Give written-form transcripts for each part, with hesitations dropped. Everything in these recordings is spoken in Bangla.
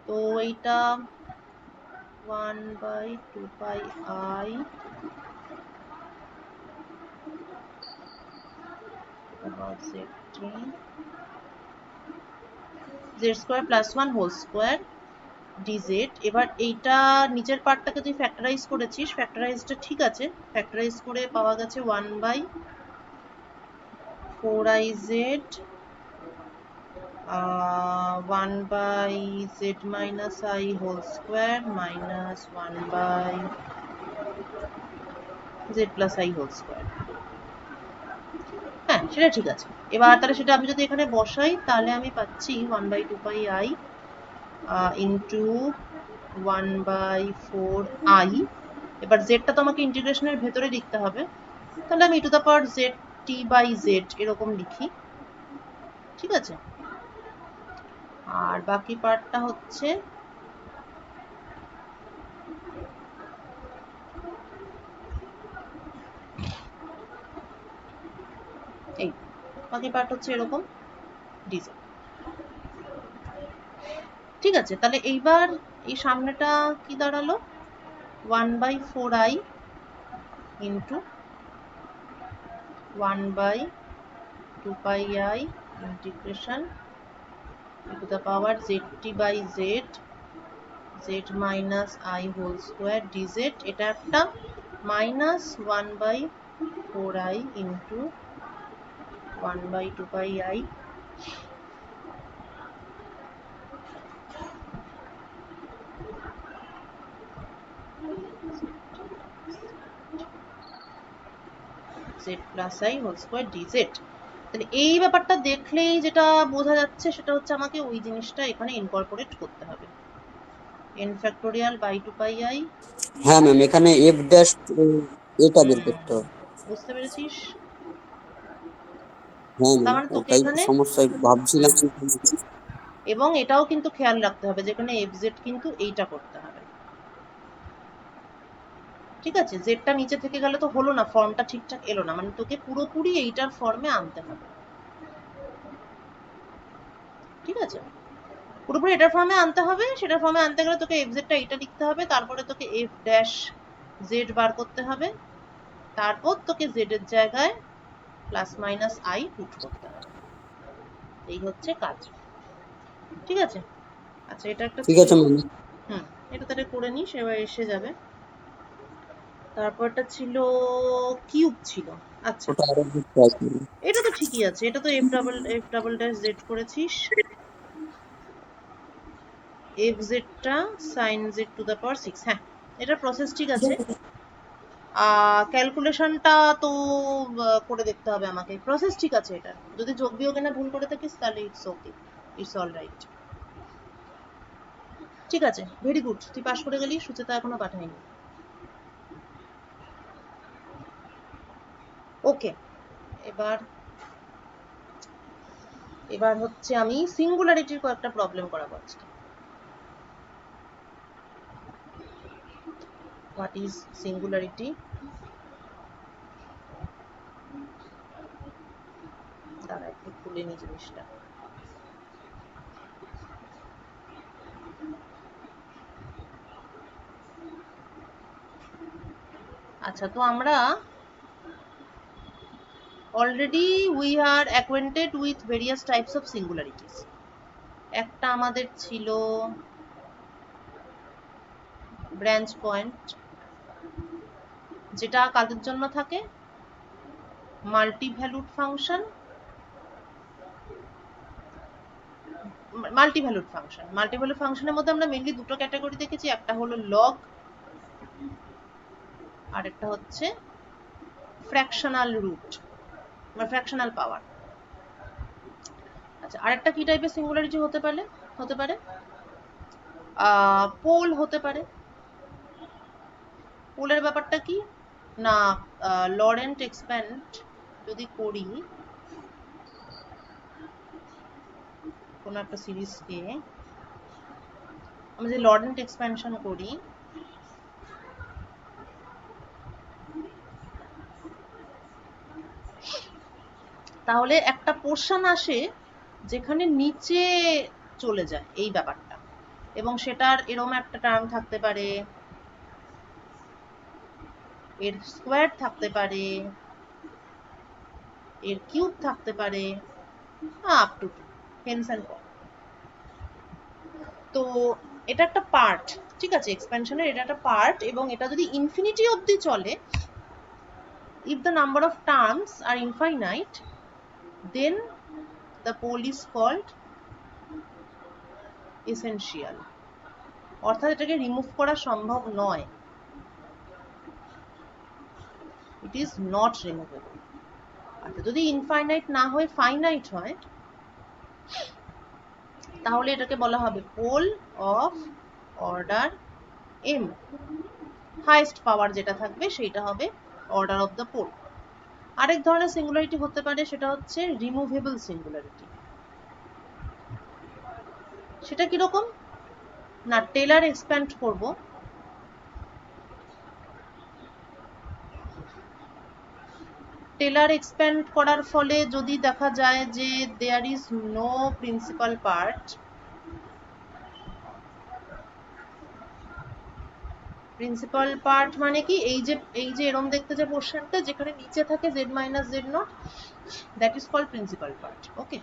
তো এইটা 1/2 pi I z square plus 1 whole square dz। এবার এইটা নিচের পার্টটাকে তুই ফ্যাক্টরাইজ করেছিস, ফ্যাক্টরাইজটা ঠিক আছে, ফ্যাক্টরাইজ করে পাওয়া গেছে 1/4iz 1/z minus I whole square minus 1/z plus I whole square। হ্যাঁ, সেটা ঠিক আছে। এবার তাহলে সেটা আমি যদি এখানে বসাই তাহলে আমি পাচ্ছি 1/2 pi I ইন্টু 1/4i। এবার জেডটা তো আমাকে ইন্টিগ্রেশনের ভেতরে লিখতে হবে, তাহলে আমি e to the power z t by z এরকম লিখি, ঠিক আছে। আর বাকি পার্টটা হচ্ছে এই, বাকি পার্ট হচ্ছে এরকম ডিজেড, ঠিক আছে। তাহলে এইবার এই সামনেটা কি দাঁড়ালো, 1/4i into 1/2 pi I integration e to the power zt by z z minus I whole square dz। এটা একটা minus 1/4i into 1/2 pi I z plus I whole square dz। তাহলে এই ব্যাপারটা দেখলেই যেটা বোঝা যাচ্ছে সেটা হচ্ছে আমাকে ওই জিনিসটা এখানে ইনকর্পোরেট করতে হবে, n factorial by 2 pi I। হ্যাঁ ম্যাম, এখানে এফ ড্যাশ এটা বের করতে হবে। বুঝতে পেরেছিস? হ্যাঁ তার ম্যাম, মানে তোকে ওটাই এখানে, সমস্যায় ভাবছিলাম। এবং এটাও কিন্তু খেয়াল রাখতে হবে যেখানে fz কিন্তু এইটা করতে হবে, ঠিক আছে। জেডটা নিচে থেকে গেলে তো হলো না, ফর্মটা ঠিকঠাক এলো না, মানে তোকে পুরোপুরি এইটার ফর্মে আনতে হবে, ঠিক আছে। পুরোপুরি এটার ফর্মে আনতে হবে, সেটার ফর্মে আনতে গেলে তোকে fz-টা এইটা লিখতে হবে, তারপরে তোকে f ড্যাশ z বার করতে হবে, তারপর তোকে z এর জায়গায় প্লাস মাইনাস I পুট করতে হবে, এই হচ্ছে কাজ, ঠিক আছে। আচ্ছা, এটা একটা ঠিক আছে ছিল, ম্যাম। এটা তাহলে করে নিস, এবার এসে যাবে। তারপরটা ছিল কিউব ছিল, আচ্ছা ওটা আরো বুঝতে পারছি না। এটা তো ঠিকই আছে, এটা তো f ডাবল ড্যাশ z করেছিস, fz টা sin z টু দ্য পাওয়ার 6। হ্যাঁ, এটার প্রসেস ঠিক আছে। ক্যালকুলেশনটা তো করে দেখতে হবে আমাকে, প্রসেস ঠিক আছে এটা। যদি যোগ বিয়োগ এনে ভুল করে থাকিস তাহলে it's okay, it's all right, ঠিক আছে। ভেরি গুড, তুই পাস করে গেলি, সুচেতা এখনো পাঠায়নি। ওকে, এবার এবার হচ্ছে আমি সিঙ্গুলারিটির কয়েকটা প্রবলেম করাবো আজকে। What is singularity? দাঁড়া একটু খুলে নি জিনিসটা। আচ্ছা, তো আমরা already we are acquainted with various types of singularities। একটা আমাদের ছিল ব্রাঞ্চ পয়েন্ট, যেটা কাদের জন্য থাকে, multi valued function, multi valued ফাংশনের মধ্যে আমরা মেইনলি দুটো ক্যাটাগরি দেখেছি, একটা হলো লগ আর একটা হচ্ছে ফ্র্যাকশনাল রুট বা ফ্র্যাকশনাল পাওয়ার। আচ্ছা, আরেকটা কি টাইপের সিঙ্গুলারিটি হতে পারে পোল হতে পারে। পোলের ব্যাপারটা কি না, লরেন্ট এক্সপ্যান্ড যদি করি কোনো একটা সিরিজকে, আমি যদি লরেন্ট এক্সপ্যানশন করি তাহলে একটা পোর্শন আসে যেখানে নিচে চলে যায়, এই ব্যাপারটা। এবং সেটার এরম একটা টার্ম থাকতে পারে, এর স্কোয়ার থাকতে পারে, এর কিউব থাকতে পারে, আপ টু হেন্স এন্ড কর। তো এটা একটা পার্ট, ঠিক আছে, এক্সপ্যানশনের এটা একটা পার্ট, এবং এটা যদি ইনফিনিটি অবধি চলে, if the number of terms are infinite, then the pole is called essential, অর্থাৎ এটাকে রিমুভ করা সম্ভব নয়, it is not removable। আচ্ছা, যদি ইনফাইনাইট না হয় ফাইনাইট হয়, তাহলে এটাকে বলা হবে pole of order m, highest power যেটা থাকবে সেটা হবে অর্ডার অফ দ্য পোল। আরেক ধরনের সিঙ্গুলারিটি হতে পারে, সেটা হচ্ছে রিমুভেবল সিঙ্গুলারিটি। সেটা কিরকম না, টেলার এক্সপ্যান্ড করব, টেলার এক্সপ্যান্ড করার ফলে যদি দেখা যায় যে there is no principal part, principal part মানে কি, এই যে এরম দেখতে যে পোর্শনটা যেখানে নিচে থাকে z minus z naught, that is called principal part. Okay,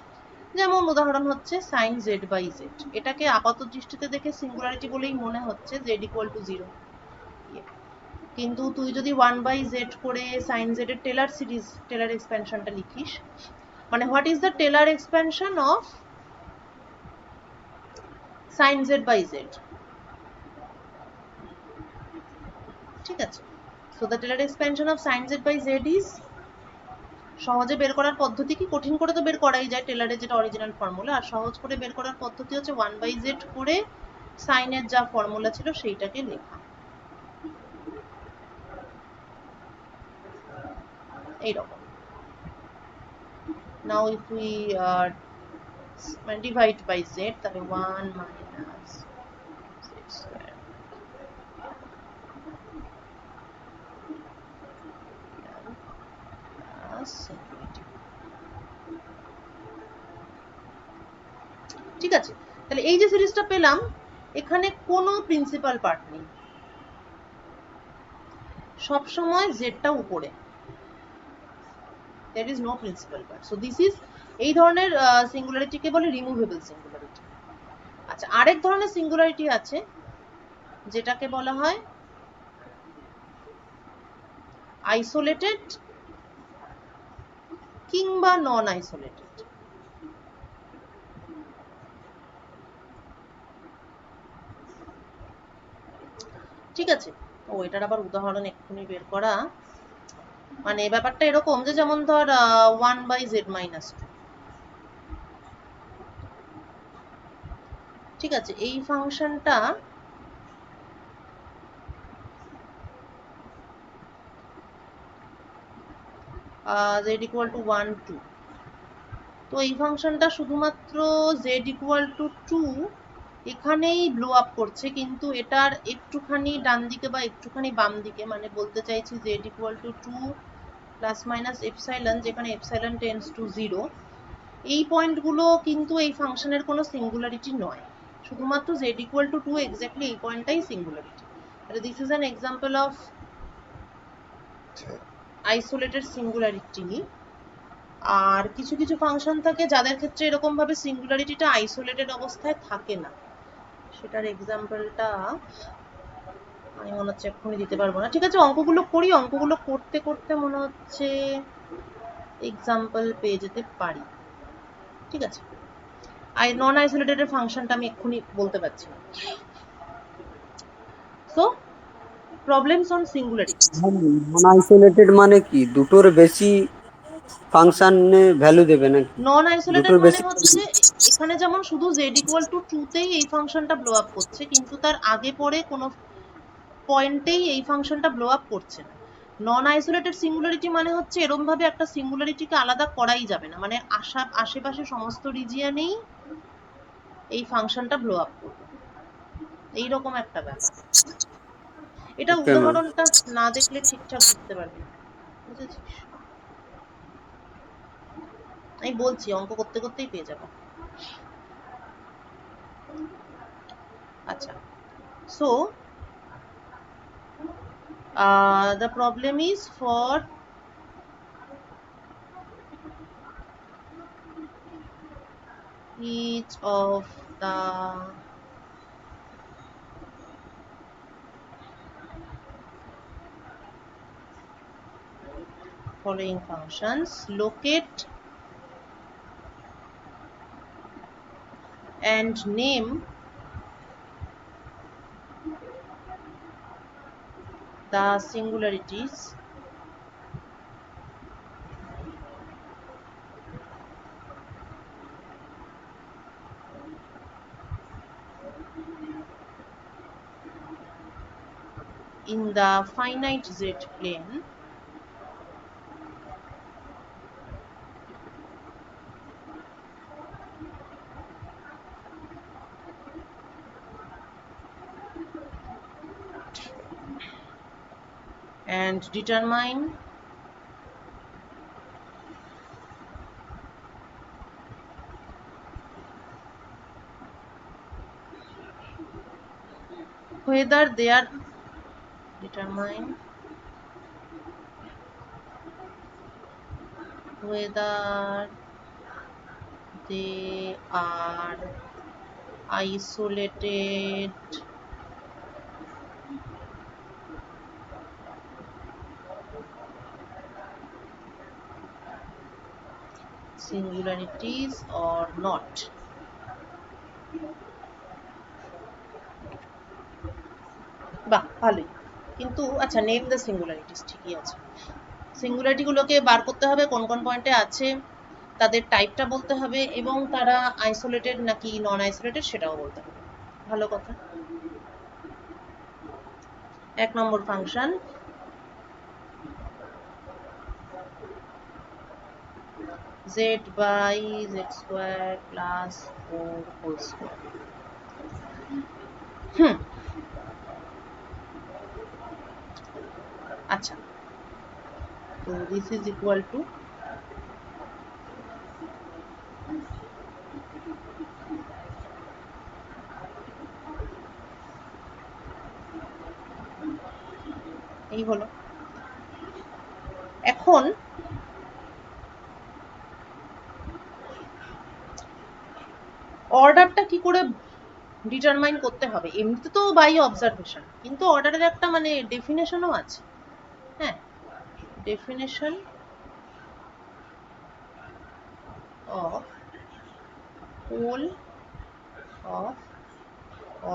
যেমন উদাহরণ হচ্ছে সাইন জেড বাই জেড, এটাকে আপাত দৃষ্টিতে দেখে সিঙ্গুলারিটি বলেই মনে হচ্ছে জেড ইকুয়াল টু 0, কিন্তু তুই যদি 1/z করে সাইন জেড এর টেলার সিরিজ, টেলার এক্সপ্যানশনটা লিখিস, মানে what is the Taylor expansion of sine z by z, ঠিক আছে। So the Taylor expansion of sine z by z is, সহজে বের করার পদ্ধতি কি, কঠিন করে তো বের করাই যায় টেলারের যেটা অরিজিনাল ফর্মুলা, আর সহজ করে বের করার পদ্ধতি হচ্ছে 1/z করে সাইনের যা ফর্মুলা ছিল সেইটাকে লেখা, এইরকম। নাও if we divide by z, তাহলে 1 minus z square plus infinity, ঠিক আছে। তাহলে এই যে সিরিজটা পেলাম, এখানে কোনো প্রিন্সিপাল পার্ট নেই, সব সময় জেডটা উপরে, there is no principal part, so this is, এই ধরনের সিঙ্গুলারিটিকে বলে রিমুভেবল সিঙ্গুলারিটি। আচ্ছা, আরেক ধরনের সিঙ্গুলারিটি আছে যেটাকে বলা হয় আইসোলেটেড কিংবা নন আইসোলেটেড। ঠিক আছে, ও এটার আবার উদাহরণ এক্ষুনি বের করা, মানে ব্যাপারটা এরকম যে যেমন ধর 1/z মাইনাস 2, ঠিক আছে, এই ফাংশনটা z ইকুয়াল টু 1 2, তো এই ফাংশনটা শুধুমাত্র z ইকুয়াল টু 2 এখানেই ব্লো আপ করছে, কিন্তু এটার একটুখানি ডান দিকে বা একটুখানি বাম দিকে, মানে বলতে চাইছি z equal two 2 plus minus epsilon, যেখানে এপসাইলন টেন্ডস টু 0, এই পয়েন্টগুলো কিন্তু এই ফাংশনের কোনো সিঙ্গুলারিটি নয়, শুধুমাত্র z ইকুয়াল টু 2 এক্স্যাক্টলি এই পয়েন্টটাই সিঙ্গুলারিটি। তাহলে this is an example of isolated singularity. আর কিছু কিছু ফাংশন থাকে যাদের ক্ষেত্রে এরকম ভাবে সিঙ্গুলারিটিটা আইসোলেটেড অবস্থায় থাকে না, সেটার এক্সাম্পলটা আমি মনে হচ্ছে এক্ষুনি দিতে পারবো না। ঠিক আছে, অঙ্কগুলো করি, অঙ্কগুলো করতে করতে মনে হচ্ছে এক্সাম্পল পেয়ে যেতে পারি। ঠিক আছে, নন আইসোলেটেড এর ফাংশনটা আমি এক্ষুনি বলতে পারছি না। So problems on singularity. Non isolated মানে কি, দুটোর বেশি ফাংশনে ভ্যালু দেবে নাকি? নন আইসোলেটেড দুটোর মানে বেশি হচ্ছে এখানে যেমন শুধু z ইকুয়াল টু 2 তেই এই ফাংশনটা ব্লো আপ করছে, কিন্তু তার আগে পরে কোনো পয়েন্টেই এই ফাংশনটা ব্লো আপ করছে না। নন আইসোলেটেড সিঙ্গুলারিটি মানে হচ্ছে এরকম ভাবে একটা সিঙ্গুলারিটিকে আলাদা করাই যাবে না, মানে আশেপাশে সমস্ত রিজিয়নেই এই ফাংশনটা ব্লো আপ করবে, এইরকম একটা ব্যাপার। এটা ওকে ম্যাম। উদাহরণটা না দেখলে ঠিকঠাক বুঝতে পারবি না, বুঝেছিস? আমি বলছি, অঙ্ক করতে করতেই পেয়ে যাবো। So the problem is for each of the following functions, locate and name the singularities in the finite z plane and determine whether they are isolated singularities or not. বাহ, ভালোই। কিন্তু আচ্ছা, নেম দ্য সিঙ্গুলারিটিস ঠিকই আছে। সিঙ্গুলারিটি গুলোকে বার করতে হবে কোন কোন পয়েন্টে আছে, তাদের টাইপটা বলতে হবে এবং তারা আইসোলেটেড নাকি নন আইসোলেটেড সেটাও বলতে হবে। ভালো কথা। 1 নম্বর function z by z square plus 4 whole square। আচ্ছা, তো this is equal to এই হলো। এখন অর্ডারটা কি করে ডিটারমাইন করতে হবে? এমনিতে তো বাই অবজারভেশন, কিন্তু অর্ডারের একটা মানে ডেফিনেশনও আছে। হ্যাঁ, definition of pole of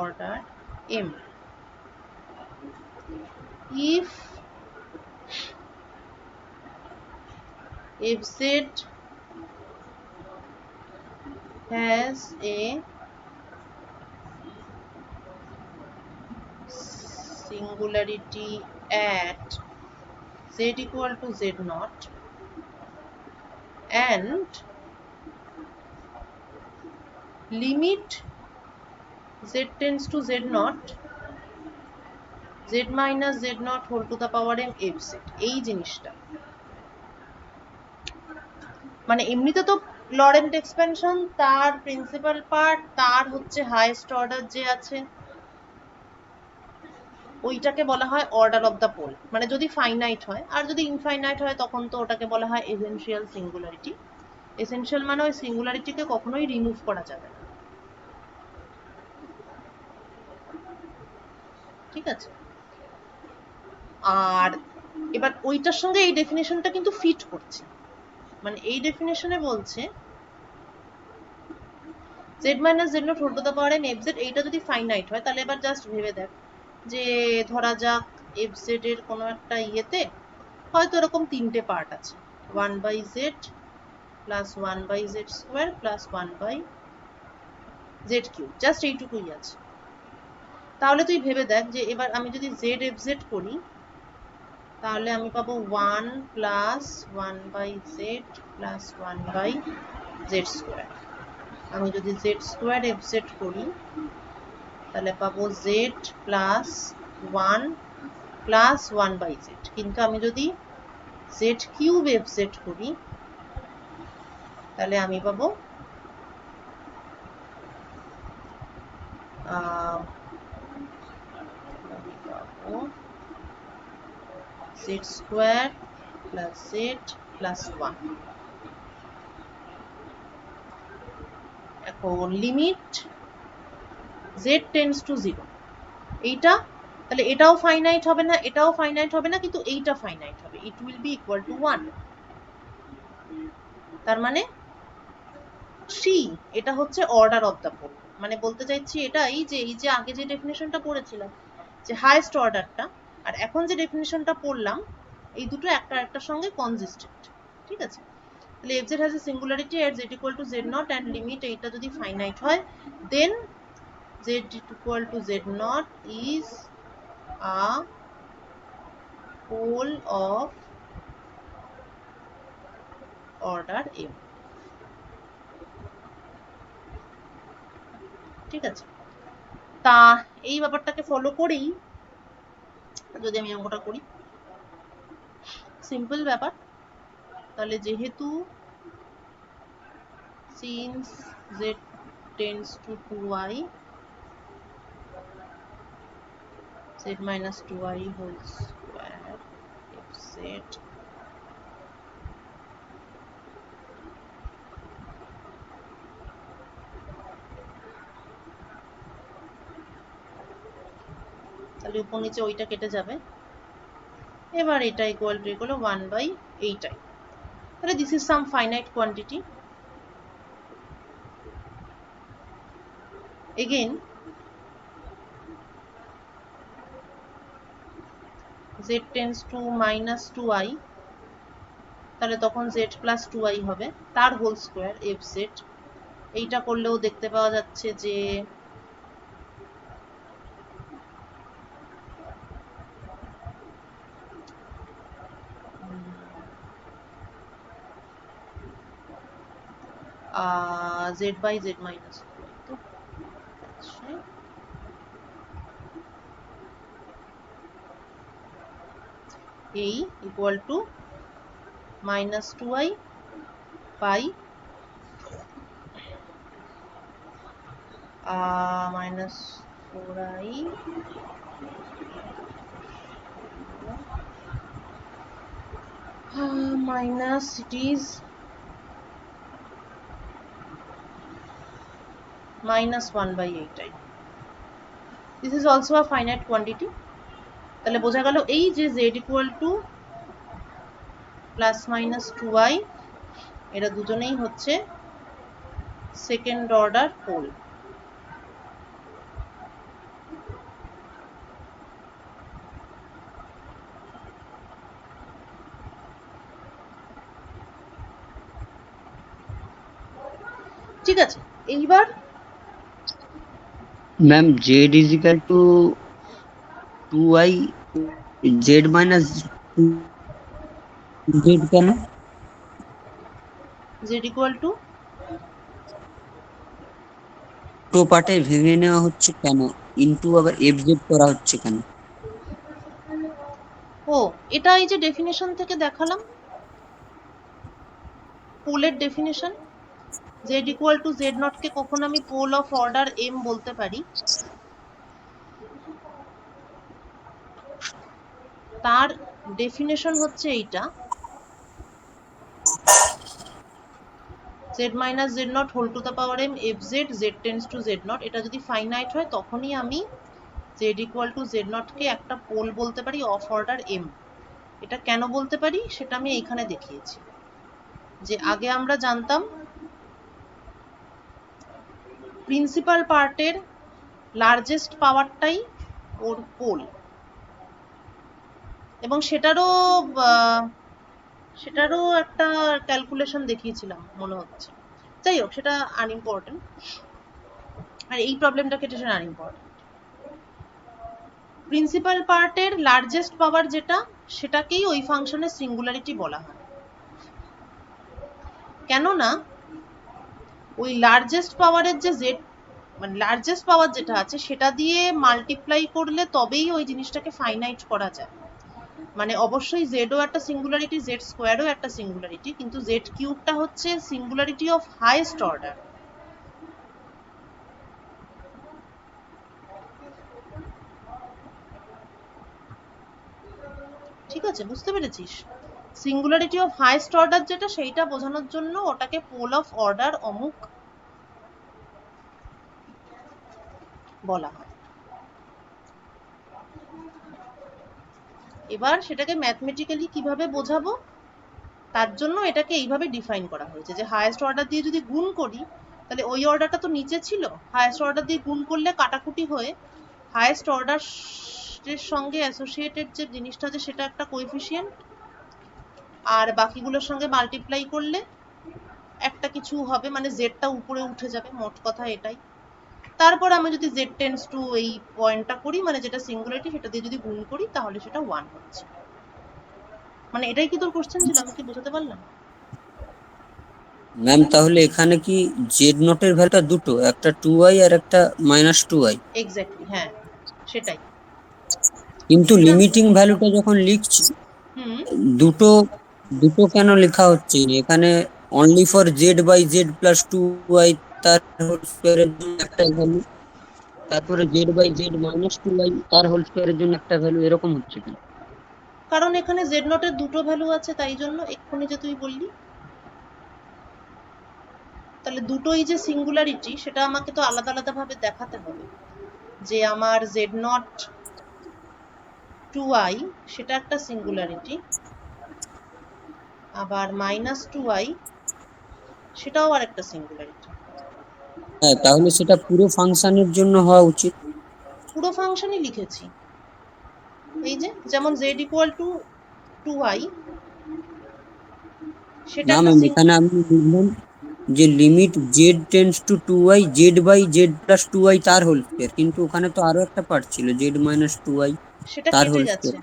order m if fz has a singularity at z equal to z naught and limit z tends to z naught z minus z naught whole to the power m fz, এই জিনিসটা মানে এমনিতে তো লরেন্ট এক্সপেনশন, তার প্রিন্সিপাল পার্ট, তার হচ্ছে হাইয়েস্ট অর্ডার যে আছে ওইটাকে বলা হয় অর্ডার অফ দ্য পোল। মানে যদি ফাইনাইট হয়, আর যদি ইনফাইনাইট হয় তখন তো ওটাকে বলা হয় এসেনশিয়াল সিঙ্গুলারিটি। এসেনশিয়াল মানে ওই সিঙ্গুলারিটিকে কখনোই রিমুভ করা যাবে না। ঠিক আছে, আর এবার ওইটার সঙ্গে এই ডেফিনেশনটা কিন্তু ফিট করছে। মানে এই ডেফিনেশনে বলছে z minus z naught whole to the power n fz, এইটা যদি ফাইনাইট হয় তাহলে এবার জাস্ট ভেবে দেখ যে ধরা যাক fz এর কোনো একটা ইয়েতে হয়তো এরকম তিনটে পার্ট আছে, 1 by z plus 1 by z square plus 1 by z cube, just এইটুকুই আছে। তাহলে তুই ভেবে দেখ যে এবার আমি যদি z fz করি তাহলে আমি পাবো 1 plus 1 by z plus 1 by z square. আমি যদি z স্কোয়ার fz করি তাহলে পাবো z plus 1 plus 1 by z। কিন্তু আমি যদি z কিউব fz করি তাহলে আমি পাবো z square plus z plus 1। এখন লিমিট z টেন্ডস টু 0, এইটা তাহলে এটাও ফাইনাইট হবে না, এটাও ফাইনাইট হবে না, কিন্তু এইটা ফাইনাইট হবে, it will be equal to 1। তার মানে 3 এটা হচ্ছে অর্ডার অফ দ্য পোল। মানে বলতে চাইছি এটাই যে এই যে আগে যে ডেফিনেশনটা পড়েছিলাম যে হাইয়েস্ট অর্ডারটা, আর এখন যে ডেফিনেশনটা পড়লাম, এই দুটো একটা আরেকটার সঙ্গে কনজিস্টেন্ট। ঠিক আছে, তাহলে fz has a singularity at z equal to z0 and limit এইটা যদি ফাইনাইট হয়, then z equal to z0 is a pole of order m। ঠিক আছে, তা এই ব্যাপারটাকে ফলো করেই যদি আমি অঙ্কটা করি, সিম্পল ব্যাপার। তাহলে যেহেতু since z tends to 2i, z minus 2i whole square fz তাহলে উপর নিচে ওইটা কেটে যাবে, এবার এটা ইকুয়াল টু 1/8i। তাহলে this is some finite quantity. Again z tends to minus 2i, তাহলে তখন z plus 2i হবে, তার হোল স্কোয়ার fz। এইটা করলেও দেখতে পাওয়া যাচ্ছে যে z by z minus 2i, তো এই equal to minus 2i by minus 4i minus it is minus 1/8i. This is also a finite quantity. তাহলে বোঝা গেল এই যে z equal to plus minus 2i, এরা দুজনেই হচ্ছে সেকেন্ড অর্ডার পোল। ঠিক আছে, এইবার ma'am Z is equal to 2i, Z minus Z কেন? z equal to দুটো পার্টে ভেঙে নেওয়া হচ্ছে কেন, ইনটু আবার এফ জেড করা হচ্ছে কেন? ও এটা এই যে ডেফিনেশন থেকে দেখালাম, পোলের definition. z equal to z0 কে কখন আমি পোল অফ অর্ডার m বলতে পারি, তার ডেফিনেশন হচ্ছে এইটা, z minus z0 whole to the power m fz z tends to z0। এটা যদি ফাইনাইট হয় তখনই আমি z equal to z0 কে একটা পোল বলতে পারি অফ অর্ডার m। এটা কেন বলতে পারি সেটা আমি এইখানে দেখিয়েছি, যে আগে আমরা জানতাম প্রিন্সিপাল পার্টের লার্জেস্ট পাওয়ারটাই ওর পোল, এবং সেটারও একটা ক্যালকুলেশন দেখিয়েছিলাম মনে হচ্ছে। যাই হোক, সেটা আনইম্পর্টেন্ট, আর এই প্রবলেমটা কেটেছে আনইম্পর্টেন্ট। প্রিন্সিপাল পার্টের লার্জেস্ট পাওয়ার যেটা, সেটাকেই ওই ফাংশনের সিঙ্গুলারিটি বলা হয়। কেননা ওই লার্জেস্ট পাওয়ারের যে জেড, মানে লার্জেস্ট পাওয়ার যেটা আছে সেটা দিয়ে মাল্টিপ্লাই করলে তবেই ওই জিনিসটাকে ফাইনাইট করা যায়। মানে অবশ্যই জেডও একটা সিঙ্গুলারিটি, জেড স্কোয়ারও একটা সিঙ্গুলারিটি, কিন্তু জেড কিউবটা হচ্ছে সিঙ্গুলারিটি অফ হাইয়েস্ট অর্ডার। আছে, বুঝতে পেরেছিস? সিঙ্গুলারিটি অফ হাইয়েস্ট অর্ডার যেটা, সেইটা বোঝানোর জন্য ওটাকে পোল অফ অর্ডার অমুক বলা হয়। এবার সেটাকে ম্যাথমেটিক্যালি কিভাবে বোঝাবো, তার জন্য এটাকে এইভাবে ডিফাইন করা হয়েছে যে হাইয়েস্ট অর্ডার দিয়ে যদি গুণ করি, তাহলে ওই অর্ডারটা তো নিচে ছিল, হাইয়েস্ট অর্ডার দিয়ে গুণ করলে কাটাকুটি হয়ে হাইয়েস্ট অর্ডার এর সঙ্গে অ্যাসোসিয়েটেড যে জিনিসটা আছে সেটা একটা কোএফিসিয়েন্ট, আর বাকিগুলোর সঙ্গে মাল্টিপ্লাই করলে একটা কিছু হবে, মানে জেডটা উপরে উঠে যাবে, মোট কথা এটাই। তারপর আমি যদি জেড টেন্স টু এই পয়েন্টটা করি, মানে যেটা সিঙ্গুলারিটি, সেটা দিয়ে যদি গুণ করি তাহলে সেটা 1 হচ্ছে। মানে এটাই কি তোর কোশ্চেন ছিল? আমি কি বোঝাতে পারলাম? ম্যাম তাহলে এখানে কি জেড নটের ভ্যালুটা দুটো, একটা 2i আর একটা -2i, এক্স্যাক্টলি, হ্যাঁ সেটাই। কিন্তু এটা লিমিটিং ভ্যালুটা যখন লিখছি হুম দুটো দুটো কেন লেখা হচ্ছে এখানে? Only for z by z plus 2i তার হোল স্কয়ারের জন্য একটা ভ্যালু, তারপরে জেড বাই জেড -2i তার হোল স্কয়ারের জন্য একটা ভ্যালু, এরকম হচ্ছে কেন? কারণ এখানে জেড নটের দুটো ভ্যালু আছে, তাই জন্য। এক্ষুনি যে তুই বললি, তাহলে দুটোই যে সিঙ্গুলারিটি সেটা আমাকে তো আলাদা আলাদা ভাবে দেখাতে হবে, যে আমার জেড নট 2i সেটা একটা সিঙ্গুলারিটি, আবার -2i সেটাও আর একটা সিঙ্গুলারিটি। হ্যাঁ, তাহলে সেটা পুরো ফাংশনের জন্য হওয়া উচিত। পুরো ফাংশনই লিখেছি, এই যে যেমন z ইকুয়াল টু 2i, সেটা না একটা ম্যাম, এখানে আমি লিখলাম যে limit z tends to 2i z by z plus 2i তার হোল স্কয়ার, কিন্তু ওখানে তো আরো একটা পার্ট ছিল জেড -2i সেটা তার কেটে হোল গেছে, স্কয়ার।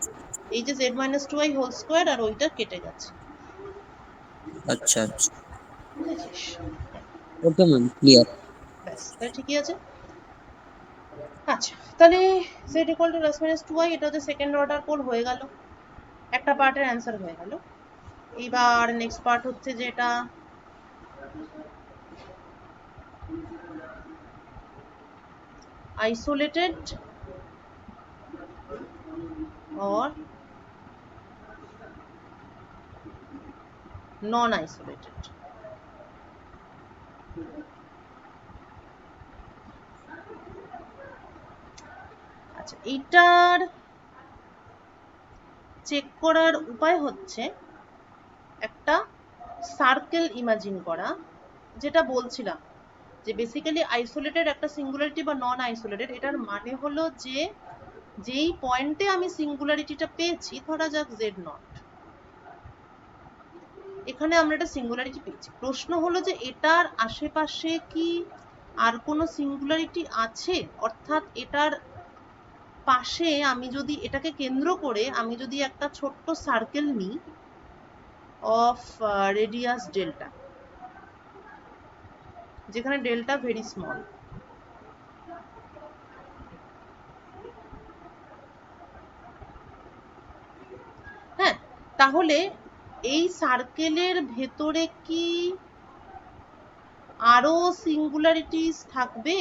এই যে z-2i হোল স্কোয়ার আর ওইটা কেটে গেছে, আচ্ছা আচ্ছা, বুঝেছিস? Okay ma'am, clear. ব্যাস, তাহলে ঠিকই আছে। আচ্ছা, তাহলে z ইকুয়াল টু +-2i, এটা হচ্ছে সেকেন্ড অর্ডার পোল হয়ে গেল, একটা পার্টের অ্যান্সার হয়ে গেল। এইবার নেক্সট পার্ট হচ্ছে যে এটা আইসোলেটেড or নন আইসোলেটেড। আচ্ছা, এইটার চেক করার উপায় হচ্ছে একটা সার্কেল ইমাজিন করা, যেটা বলছিলাম যে বেসিক্যালি আইসোলেটেড একটা সিঙ্গুলারিটি বা নন আইসোলেটেড, এটার মানে হলো যে যেই পয়েন্টে আমি সিঙ্গুলারিটিটা পেয়েছি, ধরা যাক জেড নট, এখানে আমরা একটা সিঙ্গুলারিটি পেয়েছি, প্রশ্ন হলো যে এটার আশেপাশে কি আর কোনো সিঙ্গুলারিটি আছে, অর্থাৎ এটার পাশে আমি যদি এটাকে কেন্দ্র করে আমি যদি একটা ছোট্ট সার্কেল নিই অফ রেডিয়াস ডেল্টা, যেখানে ডেল্টা ভেরি স্মল, হ্যাঁ, তাহলে এই সার্কেলের ভেতরে কি আরো সিঙ্গুলারিটিস থাকবে,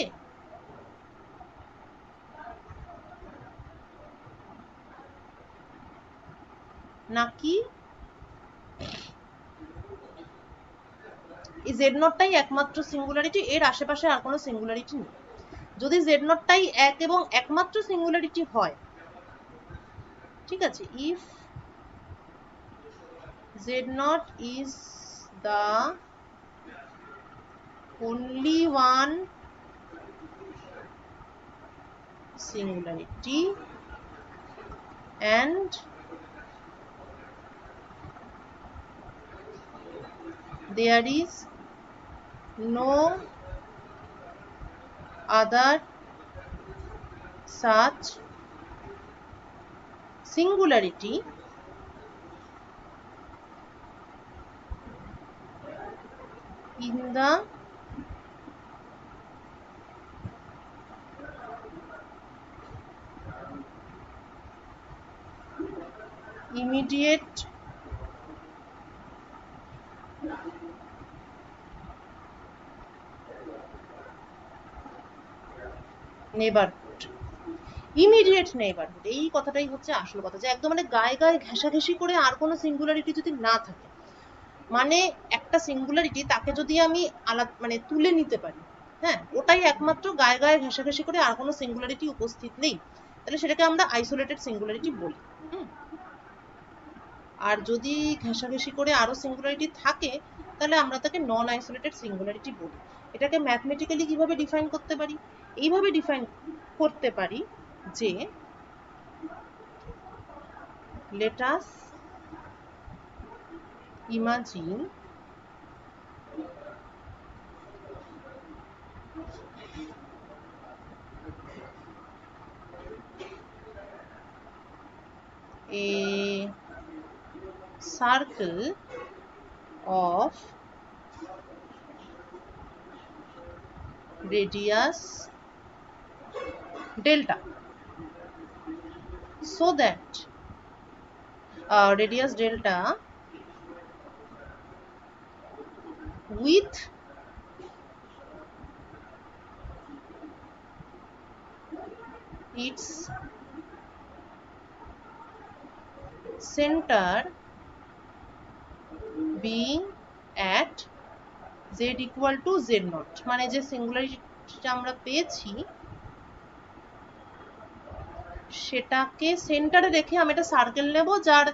নাকি এই জেড নটটাই একমাত্র সিঙ্গুলারিটি, এর আশেপাশে আর কোনো সিঙ্গুলারিটি নেই? যদি জেড নটটাই এক এবং একমাত্র সিঙ্গুলারিটি হয়, ঠিক আছে, if z nought is the only one singularity and there is no other such singularity, in the immediate neighborhood। Immediate neighbourhood, এই কথাটাই হচ্ছে আসল কথা, যে একদম মানে গায়ে গায়ে ঘেঁষাঘেঁষি করে আর কোনো সিঙ্গুলারিটি যদি না থাকে, মানে একটা সিঙ্গুলারিটি তাকে যদি আমি আলাদা মানে তুলে নিতে পারি, হ্যাঁ, ওটাই একমাত্র, গায়ে গায়ে ঘেঁষাঘেঁষি করে আর কোনো সিঙ্গুলারিটি উপস্থিত নেই, তাহলে সেটাকে আমরা আইসোলেটেড সিঙ্গুলারিটি বলি। আর যদি ঘেঁষাঘেঁষি করে আরো সিঙ্গুলারিটি থাকে, তাহলে আমরা তাকে নন আইসোলেটেড সিঙ্গুলারিটি বলি। এটাকে ম্যাথমেটিক্যালি কিভাবে ডিফাইন করতে পারি? এইভাবে ডিফাইন করতে পারি যে let us imagine a circle of radius delta, so that radius delta with its center being at z equal to z naught, মানে যে সিঙ্গুলারিটিটা আমরা পেয়েছি সেটাকে সেন্টারে রেখে আমি একটা সার্কেল নেব যার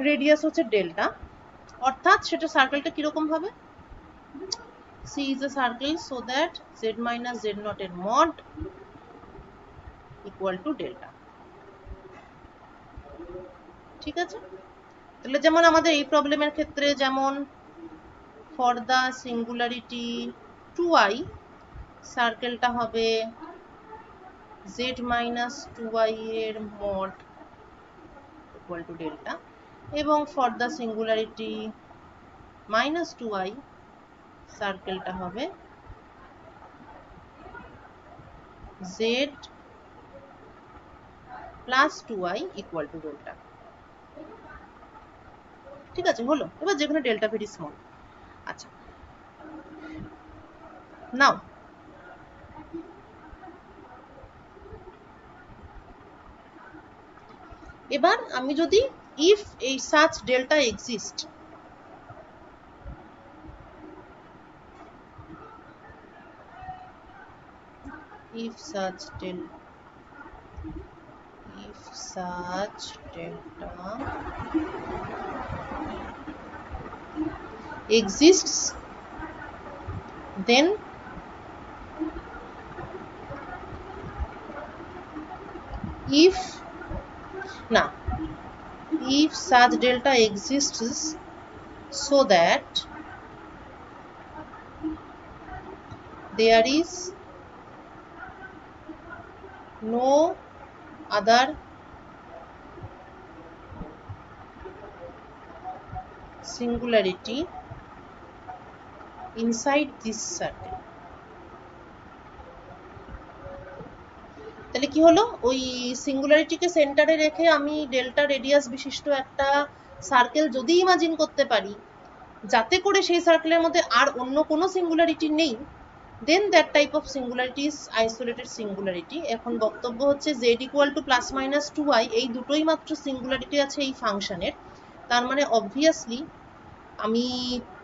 রেডিয়াস হচ্ছে ডেল্টা, অর্থাৎ সেটা সার্কেলটা কিরকম হবে, C is a circle so that z minus z naught এর mod equal to delta। ঠিক আছে, তাহলে যেমন আমাদের এই প্রবলেমের ক্ষেত্রে যেমন ফর দা সিঙ্গুলারিটি 2i সার্কেলটা হবে z minus 2i এর mod equal to delta, এবং for the singularity minus 2i সার্কেলটা হবে z plus 2i equal to delta। ঠিক আছে, হলো, এবার যেখানে ডেল্টা ভেরি স্মল। আচ্ছা, নাও এবার আমি যদি if a such delta exist, if such delta exists, then if such delta exists so that there is no other singularity inside this circle, তাহলে কি হলো, ওই সিঙ্গুলারিটিকে সেন্টারে রেখে আমি ডেল্টা রেডিয়াস বিশিষ্ট একটা সার্কেল যদি ইমাজিন করতে পারি যাতে করে সেই সার্কেলের মধ্যে আর অন্য কোনো সিঙ্গুলারিটি নেই, then that type of singularity is isolated singularity. এখন বক্তব্য হচ্ছে z equal to plus minus 2i এই দুটোই মাত্র সিঙ্গুলারিটি আছে এই ফাংশনের, তার মানে অবভিয়াসলি আমি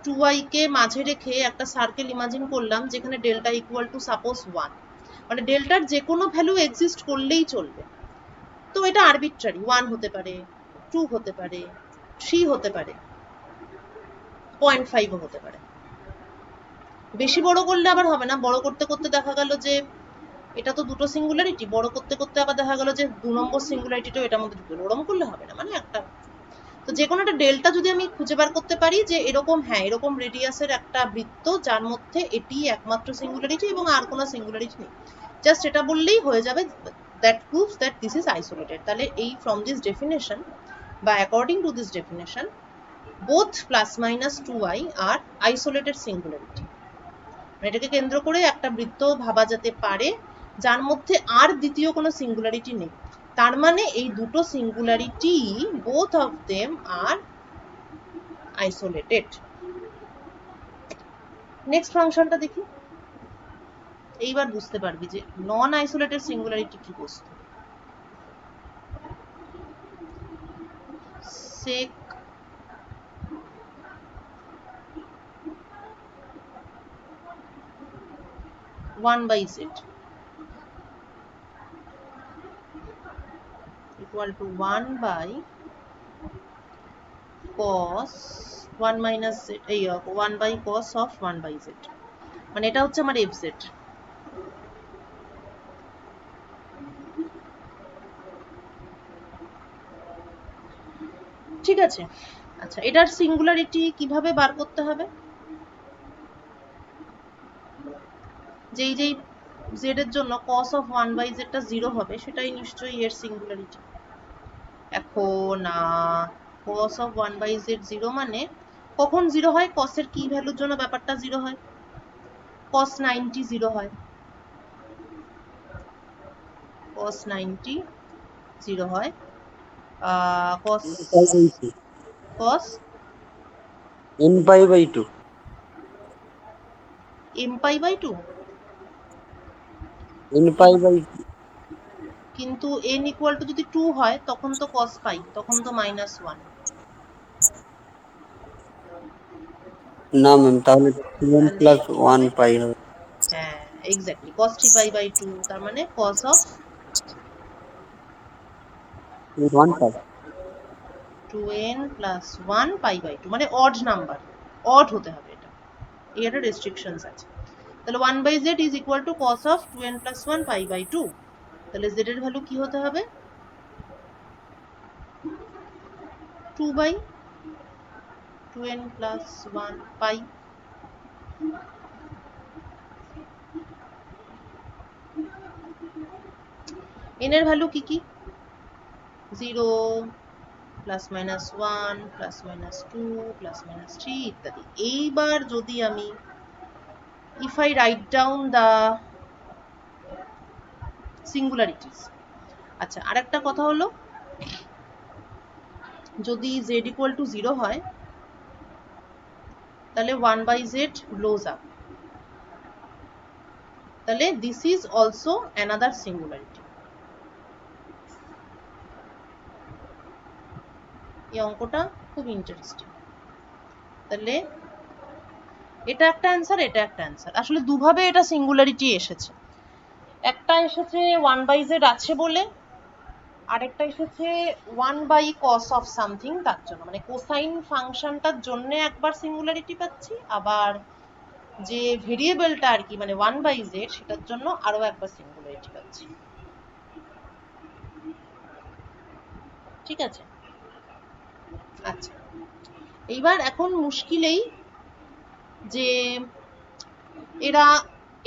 2i কে মাঝে রেখে একটা সার্কেল ইমাজিন করলাম যেখানে ডেল্টা ইকুয়াল টু সাপোজ 1, মানে ডেল্টার যে কোনো ভ্যালু এক্সিস্ট করলেই চলবে। তো এটা আরবিট্রারি, 1 হতে পারে, 2 হতে পারে, 3 হতে পারে, 0.5 ও হতে পারে। বেশি বড় করলে আবার হবে না, বড় করতে করতে দেখা গেল যে এটা তো দুটো সিঙ্গুলারিটি, বড় করতে করতে আবার দেখা গেল যে 2 নম্বর সিঙ্গুলারিটিটাও এটার মধ্যে ঢুকে, ওরকম করলে হবে না, মানে একটা। তো যে কোনো একটা ডেল্টা যদি আমি খুঁজে বার করতে পারি যে এরকম, হ্যাঁ এরকম রেডিয়াসের একটা বৃত্ত যার মধ্যে এটি একমাত্র সিঙ্গুলারিটি এবং আর কোনো সিঙ্গুলারিটি নেই, জাস্ট এটা বললেই হয়ে যাবে, that proves that this is isolated। তাহলে এই from this definition বা according to this definition both plus minus 2i are isolated singularity। এটাকে কেন্দ্র করে একটা বৃত্ত ভাবা যেতে পারে যার মধ্যে আর দ্বিতীয় কোনো সিঙ্গুলারিটি নেই, তার মানে এই দুটো singularity both of them are isolated। Next ফাংশনটা দেখি, এইবার বুঝতে পারবি যে নন আইসোলেটেড সিঙ্গুলারিটি কি বস্তু। sec 1 by z equal to 1 by cos 1 minus z 1 by cos of 1 by z, মানে এটা হচ্ছে আমার fz। ঠিক আছে, আচ্ছা এটার সিঙ্গুলারিটি কিভাবে বার করতে হবে? যেই z এর জন্য cos of 1 by z টা 0 হবে সেটাই নিশ্চয়ই এর সিঙ্গুলারিটি। এখন cos of 1 by z 0 মানে কখন 0 হয়? cos এর কি ভ্যালুর জন্য ব্যাপারটা 0 হয়? cos 90 0 হয়, cos 90 0 হয়, cos n pi by 2 m pi by 2, n pi by 2 কিন্তু n ইকুয়াল টু যদি 2 হয় তখন তো cos pi, তখন তো -1। না ম্যাম, তাহলে 2n তাহলে plus কি 1 হবে? pi হবে। হ্যাঁ এক্স্যাক্টলি, cos 3 pi by 2 তার মানে cos of 1 pi 2n plus 1 pi by 2, মানে অড নাম্বার, অড হতে হবে এটা, এই একটা রেস্ট্রিকশনস আছে। তাহলে 1 by z is equal to cos of 2n plus 1 pi by 2, তাহলে z এর ভ্যালু কি হতে হবে? 2 by 2n plus 1 pi। n এর ভ্যালু কি কি? 0 plus minus 1 plus minus 2 plus minus 3 ইত্যাদি। এইবার যদি আমি if I write down the singularities, আচ্ছা আরেকটা কথা হলো, যদি z equal to 0 হয় তাহলে 1 by z blows up, তাহলে this is also another singularity। এই অঙ্কটা খুব ইন্টারেস্টিং। তাহলে এটা একটা অ্যান্সার, এটা একটা অ্যান্সার। আসলে দুভাবে এটা সিঙ্গুলারিটি এসেছে, একটা এসেছে 1 by z আছে বলে, আরেকটা এসেছে 1 by cos of something তার জন্য, মানে কোসাইন ফাংশনটার জন্য একবার সিঙ্গুলারিটি পাচ্ছি, আবার যে ভেরিয়েবলটা আর কি মানে 1 by z সেটার জন্য আরো একবার সিঙ্গুলারিটি পাচ্ছি। ঠিক আছে, আচ্ছা এইবার এখন মুশকিলেই যে এরা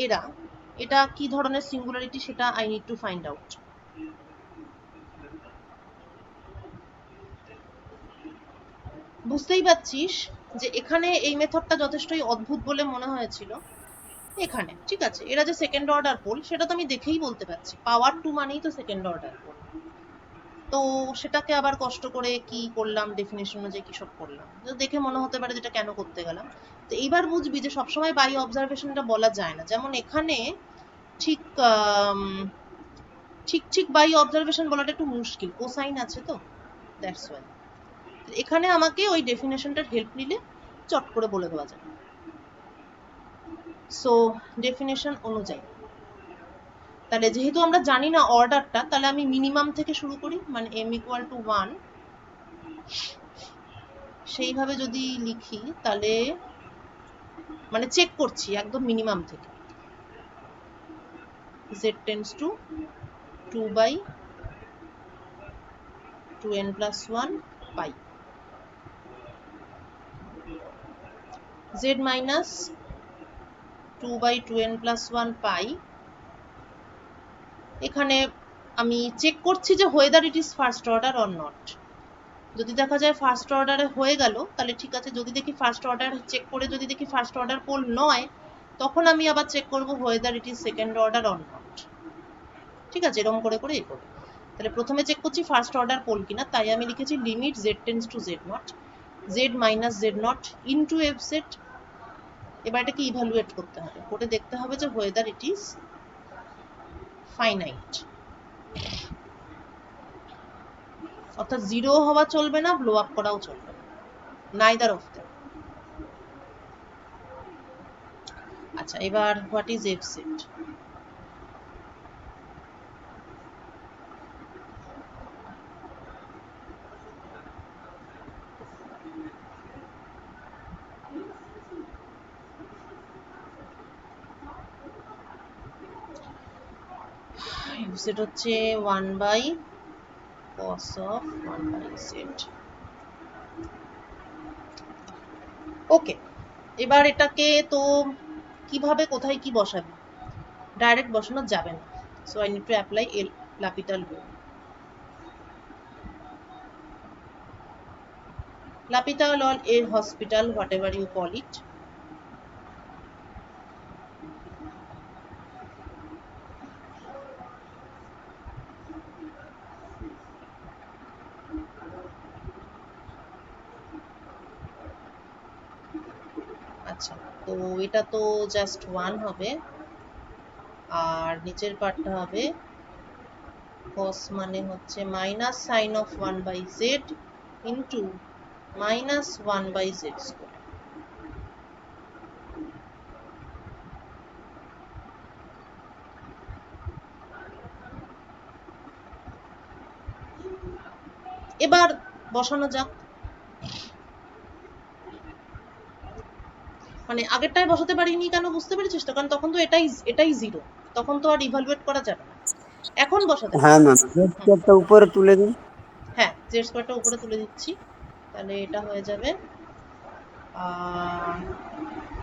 এরা এটা কি ধরনের সিঙ্গুলারিটি সেটা I need to find out. বুঝতেই পারছিস যে এখানে এই মেথডটা যথেষ্টই অদ্ভুত বলে মনে হয়েছিল এখানে। ঠিক আছে, এরা যে সেকেন্ড অর্ডার পোল সেটা তো আমি দেখেই বলতে পারছি, পাওয়ার 2 মানেই তো সেকেন্ড অর্ডার পোল, তো সেটাকে আবার কষ্ট করে কি করলাম, ডেফিনেশন অনুযায়ী কি সব করলাম, দেখে মনে হতে পারে যেটা কেন করতে গেলাম। তো এইবার বুঝবি যে সবসময় বাই অবজারভেশনটা বলা যায় না, যেমন এখানে ঠিক ঠিক ঠিক বাই অবজারভেশন বলাটা একটু মুশকিল, কোসাইন আছে তো, দ্যাটস ওয়াই। এখানে আমাকে ওই ডেফিনেশনটার হেল্প নিলে চট করে বলে দেওয়া যায়। সো ডেফিনেশন অনুযায়ী তাহলে যেহেতু আমরা জানি না অর্ডারটা, তাহলে আমি মিনিমাম থেকে শুরু করি, মানে m equal to 1 সেইভাবে যদি লিখি তাহলে মানে চেক করছি একদম মিনিমাম থেকে, z tends to 2 by 2n plus 1 pi, z minus 2 by 2n plus 1 pi। এখানে আমি চেক করছি যে whether it is first order or not, যদি দেখা যায় ফার্স্ট অর্ডারে হয়ে গেল তাহলে ঠিক আছে, যদি দেখি ফার্স্ট অর্ডার চেক করে যদি দেখি ফার্স্ট অর্ডার পোল নয়, তখন আমি আবার চেক করব whether it is second order or not। ঠিক আছে, এরকম করে করে এগোবে। তাহলে প্রথমে চেক করছি ফার্স্ট অর্ডার পোল কিনা, তাই আমি লিখেছি limit z tends to z naught z minus z naught into fz। এবার এটাকে ইভালুয়েট করতে হবে, করে দেখতে হবে যে whether it is finite। অর্থাৎ জিরো হওয়া চলবে না, ব্লো আপ করাও চলবে না, নাইদার অফ দ্যাম। আচ্ছা, এবার what is f z? F z হচ্ছে 1 by cos of 1 by z। Okay, এবার এটাকে তো কিভাবে কোথায় কি বসাবি, ডাইরেক্ট বসানো যাবে না, so I need to apply L'Hopital rule. L'Hopital or a hospital, whatever you call it, আচ্ছা, তো এটা তো জাস্ট 1 হবে, আর নিচের পার্টটা হবে cos মানে হচ্ছে minus sine of 1 by z into minus 1 by z square. এবার বসানো যাক, মানে আগেরটায় বসাতে পারিনি কেন বুঝতে পেরেছিস তো? কারণ তখন তো এটাই জিরো, তখন তো আর ইভালুয়েট করা যাবে না, এখন বসাতে হ্যাঁ পারি। ম্যাম, জেড স্কোয়ারটা উপরে তুলে দিন। হ্যাঁ, জেড স্কোয়ারটা উপরে তুলে দিচ্ছি, তাহলে এটা হয়ে যাবে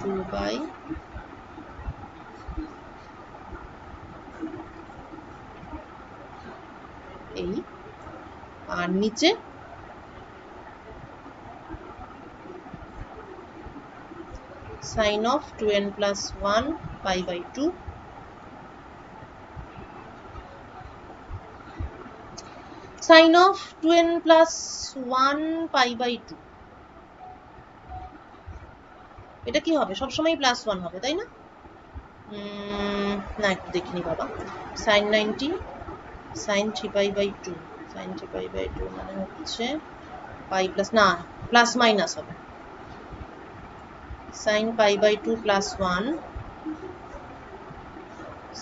2 বাই এই, আর নিচে sine of 2n plus 1 pi by 2, sine of 2n plus 1 pi by 2, এটা কি হবে? সবসময় প্লাস 1 হবে, তাই না? না, একটু দেখিনি বাবা। Sine 90 sine 3 pi by 2, sine 3 pi by 2 মানে হচ্ছে পাই প্লাস, না প্লাস মাইনাস হবে, sine pi by 2 plus 1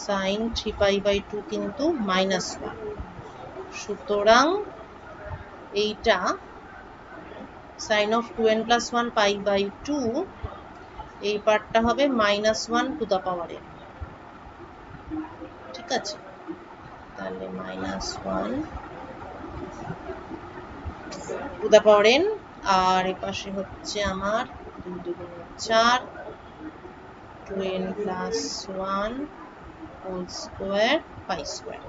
sine 3 pi by 2 কিন্তু মাইনাস 1, সুতরাং এইটা sine of 2n plus 1 pi by 2, এই পার্টটা হবে minus 1 to the power n। ঠিক আছে, তাহলে minus 1 to the power n, আর এই পাশে হচ্ছে আমার 2 2 4 2n plus 1 whole square pi square,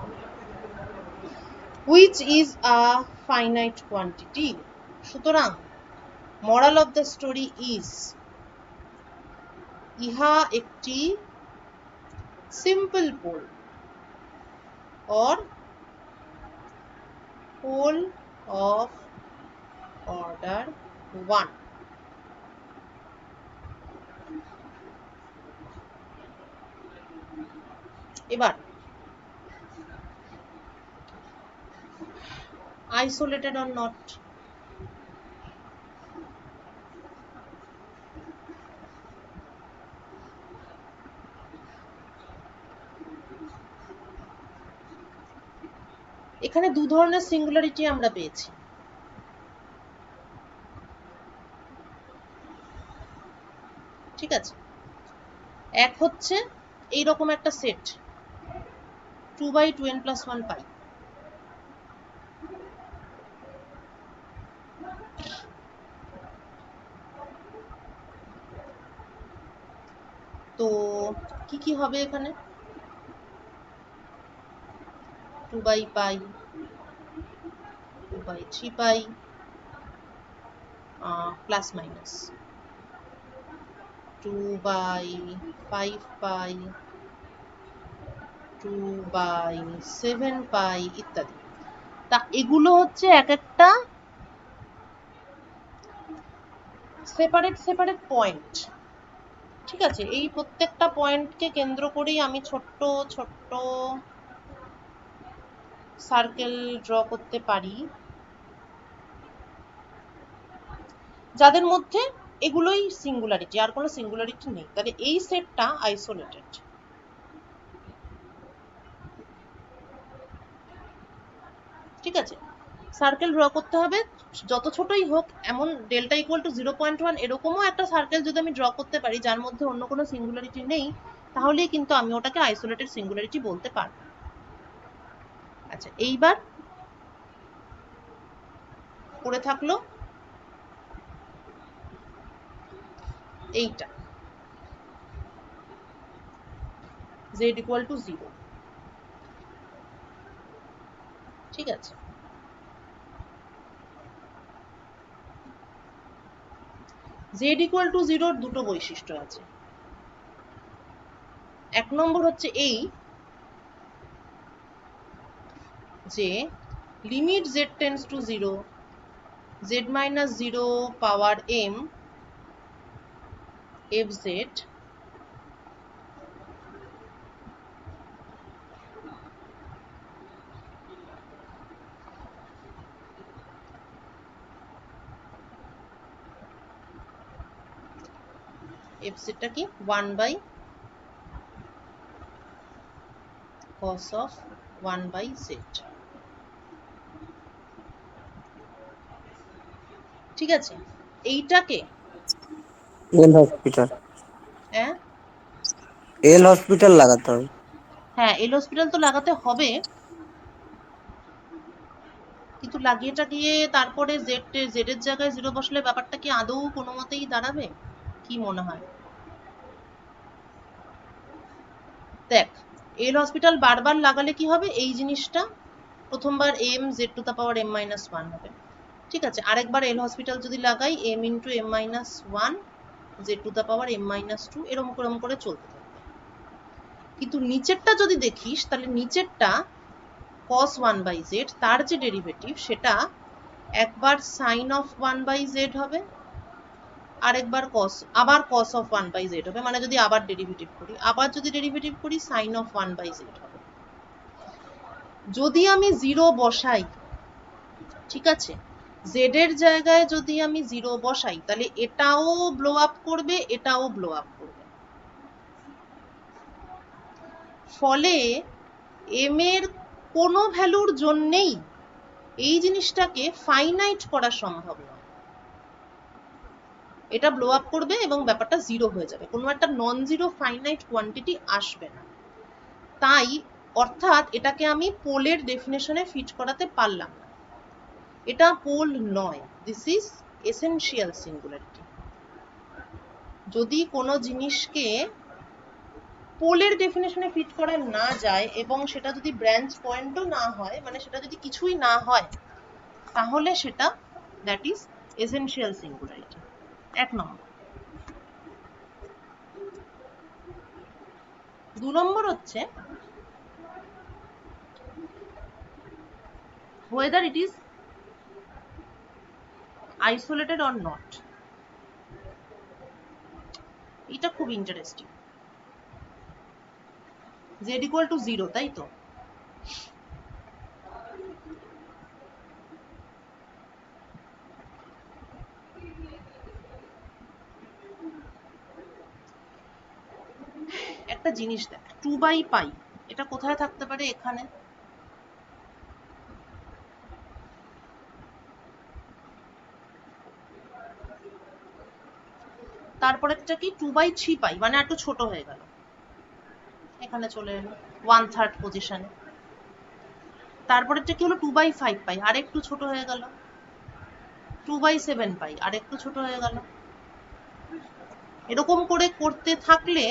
which is a finite quantity। সুতরাং moral of the story is ইহা একটি simple pole or pole of order 1। এবার isolated or not, এখানে দু ধরনের সিঙ্গুলারিটি আমরা পেয়েছি। ঠিক আছে, এক হচ্ছে এইরকম একটা সেট 2 বাই 2n প্লাস 1 পাই, তো কি কি হবে এখানে? 2 by pi, 2 by 3 pi, plus minus 2 by 5 pi, 2 by 7 pi ইত্যাদি। তা এগুলো হচ্ছে এক একটা সেপারেট পয়েন্ট। ঠিক আছে, এই প্রত্যেকটা পয়েন্টকে কেন্দ্র করেই আমি ছোট্ট সার্কেল ড্র করতে পারি, যাদের মধ্যে এগুলোই সিঙ্গুলারিটি, আর কোনো সিঙ্গুলারিটি নেই, তাহলে এই সেটটা আইসোলেটেড। ঠিক আছে, সার্কেল ড্র করতে হবে, যত ছোটই হোক। এমন ডেল্টা ইকুয়াল টু 0.1 এরকমও একটা সার্কেল যদি আমি ড্র করতে পারি যার মধ্যে অন্য কোনো সিঙ্গুলারিটি নেই, তাহলেই কিন্তু আমি ওটাকে আইসোলেটেড সিঙ্গুলারিটি বলতে পারবো। আচ্ছা, এইবার পড়ে থাকলো এইটা z ইকুয়াল টু 0। ঠিক আছে, z ইকুয়াল টু 0 দুটো বৈশিষ্ট্য আছে। এক নম্বর হচ্ছে এই যে limit z tends to 0, z minus 0 power m fz fzটা কি 1 by cos of 1 by z। ঠিক আছে, এইটাকে এল হসপিটাল, হ্যাঁ এল হসপিটাল লাগাতে হবে। হ্যাঁ এল হসপিটাল তো লাগাতে হবে, কিন্তু লাগিয়ে টাকিয়ে তারপরে জেড এর জায়গায় 0 বসলে ব্যাপারটা কি আদৌ কোনো মতেই দাঁড়াবে? কি মনে হয়? দেখ, এল হসপিটাল বারবার লাগালে কি হবে, এই জিনিসটা প্রথমবার m z to the power m minus 1 হবে। ঠিক আছে, আরেকবার এল হসপিটাল যদি লাগাই m into m minus 1 z to the power m minus 2, এরকম করে চলতে থাকবে। কিন্তু নিচেরটা যদি দেখিস, তাহলে নিচেরটা cos 1 বাই z, তার যে ডেরিভেটিভ সেটা একবার sin of 1 বাই z হবে, আরেকবার আবার cos of 1 বাই z হবে, মানে যদি আবার ডেরিভেটিভ করি, আবার যদি ডেরিভেটিভ করি sin of 1 বাই z হবে। যদি আমি 0 বসাই, ঠিক আছে, z এর জায়গায় যদি আমি 0 বসাই, তাহলে এটাও ব্লো আপ করবে, এটাও ব্লো আপ করবে। ফলে m এর কোনো ভ্যালুর জন্যেই এই জিনিসটাকে ফাইনাইট করা সম্ভব নয়। এটা ব্লো আপ করবে এবং ব্যাপারটা 0 হয়ে যাবে, কোনো একটা নন জিরো ফাইনাইট কোয়ান্টিটি আসবে না। তাই অর্থাৎ এটাকে আমি পোলের ডেফিনেশনে ফিট করাতে পারলাম না, এটা পোল নয়, দিস ইজ এসেনশিয়াল সিঙ্গুলারিটি। যদি কোনো জিনিসকে পোলের ডেফিনেশনে ফিট করা না যায় এবং সেটা যদি ব্রাঞ্চ পয়েন্টও না হয়, মানে সেটা যদি কিছুই না হয়, তাহলে সেটা দ্যাট ইজ এসেনশিয়াল সিঙ্গুলারিটি। এক নম্বর। 2 নম্বর হচ্ছে whether it is isolated or not। এটা খুব ইন্টারেস্টিং। z equal to 0, তাই তো? একটা জিনিস দেখ, 2 বাই পাই এটা কোথায় থাকতে পারে? এখানে। তারপরেরটা কি 2 বাই 3 পাই, মানে একটু ছোট হয়ে গেল, এখানে চলে এলো 1/3 পজিশনে। তারপরেরটা কি হলো 2 বাই 5 পাই, আর একটু ছোট হয়ে গেল। 2 বাই 7 পাই, আর একটু ছোট হয়ে গেল। এরকম করে করতে থাকলে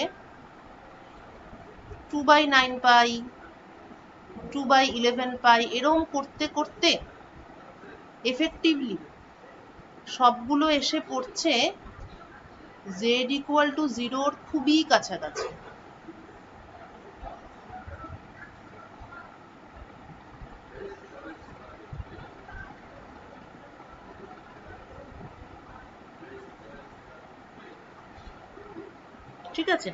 2 বাই 9 পাই, 2 বাই 11 পাই, এরকম করতে করতে এফেক্টিভলি সবগুলো এসে পড়ছে z ইকুয়াল টু 0 খুবই কাছাকাছি। ঠিক আছে,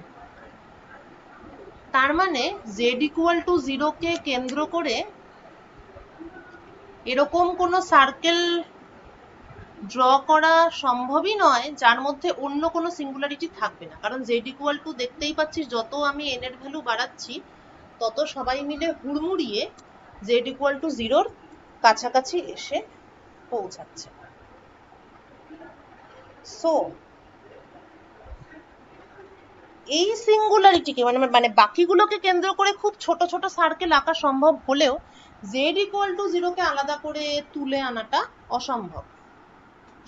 তার মানে z ইকুয়াল টু 0 কে কেন্দ্র করে এরকম কোনো সার্কেল ড্র করা সম্ভবই নয় যার মধ্যে অন্য কোনো সিঙ্গুলারিটি থাকবে না, কারণ জেড ইকুয়াল টু দেখতেই পাচ্ছিস যত আমি এন এর ভ্যালু বাড়াচ্ছি তত সবাই মিলে হুড়মুড়িয়ে জেড ইকুয়াল টু জিরোর কাছাকাছি এসে পৌঁছাচ্ছে। সো এই সিঙ্গুলারিটিকে মানে মানে বাকিগুলোকে কেন্দ্র করে খুব ছোট ছোট সার্কেল আঁকা সম্ভব হলেও জেড ইকুয়াল টু জিরোকে আলাদা করে তুলে আনাটা অসম্ভব।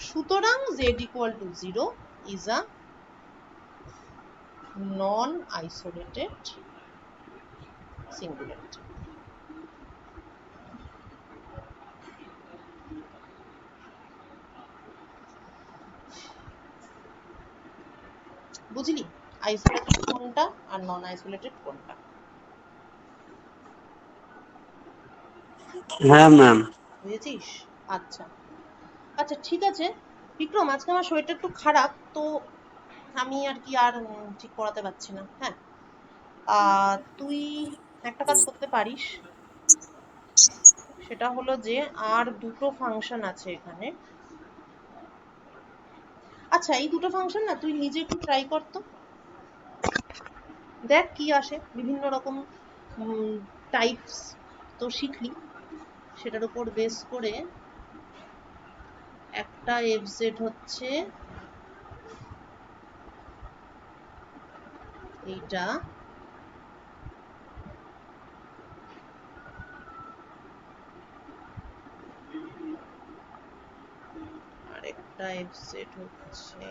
সুতরাং Z equal to zero is a non isolated singularity. বুঝলি আইসোলেটেড কোনটা আর নন আইসোলেটেড কোনটা? হ্যাঁ ম্যাম। বুঝেছিস? আচ্ছা আচ্ছা ঠিক আছে বিক্রম, আজকে আমার শরীরটা একটু খারাপ, তো আমি আর কি আর ঠিক করাতে পারছি না। হ্যাঁ তুই একটা কাজ করতে পারিস, সেটা হলো যে আর দুটো ফাংশন আছে এখানে। আচ্ছা এই দুটো ফাংশন না তুই নিজে একটু ট্রাই কর তো, দেখ কি আসে। বিভিন্ন রকম টাইপস তো শিখলি, সেটার উপর বেস করে একটা এফজেড হচ্ছে এইটা, আর একটা এফজেড হচ্ছে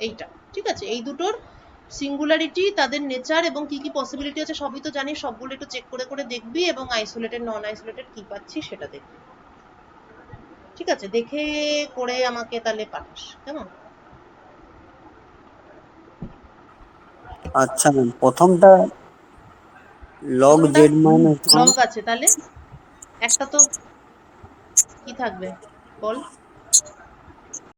এইটা। ঠিক আছে, এই দুটোর সিঙ্গুলারিটি, তাদের নেচার এবং কি কি পসিবিলিটি আছে সবই তো জানিস, সবগুলো একটু চেক করে করে দেখবি এবং আইসোলেটেড নন আইসোলেটেড কি পাচ্ছি সেটা দেখবি। ঠিক আছে, দেখে করে আমাকে তাহলে পাঠাস কেমন? আচ্ছা ম্যাম, প্রথমটা লগ প্রথমটা জেড মাইনাস ওয়ান। লগ আছে, তাহলে একটা তো কি থাকবে বল?